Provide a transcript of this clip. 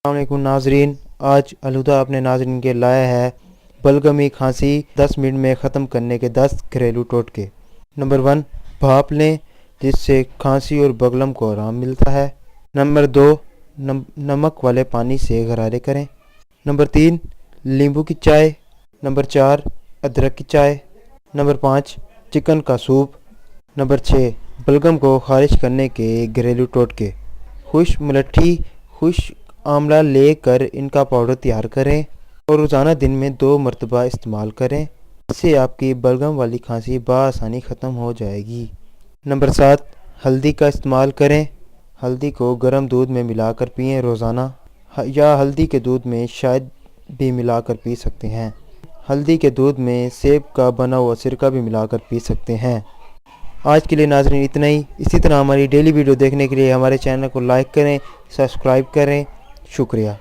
السلام علیکم ناظرین، آج الہدا اپنے ناظرین کے لایا ہے بلغمی کھانسی 10 منٹ میں ختم کرنے کے 10 گھریلو ٹوٹکے۔ نمبر 1، بھاپ لیں جس سے کھانسی اور بلغم کو آرام ملتا ہے۔ نمبر 2، نمک والے پانی سے غرارے کریں۔ نمبر 3، لیمبو کی چائے۔ نمبر 4، ادرک کی چائے۔ نمبر 5، چکن کا سوپ۔ نمبر 6، بلغم کو خارج کرنے کے گھریلو ٹوٹکے۔ خشک ملٹھی، خشک آملہ لے کر ان کا پاؤڈر تیار کریں اور روزانہ دن میں 2 مرتبہ استعمال کریں۔ اس سے آپ کی بلغم والی کھانسی بآسانی ختم ہو جائے گی۔ نمبر 7، ہلدی کا استعمال کریں۔ ہلدی کو گرم دودھ میں ملا کر پئیں روزانہ، یا ہلدی کے دودھ میں شہد بھی ملا کر پی سکتے ہیں۔ ہلدی کے دودھ میں سیب کا بنا ہوا سرکہ بھی ملا کر پی سکتے ہیں۔ آج کے لیے ناظرین اتنا ہی۔ اسی طرح ہماری ڈیلی ویڈیو دیکھنے کے لیے ہمارے چینل کو لائک کریں، سبسکرائب کریں۔ شکریہ۔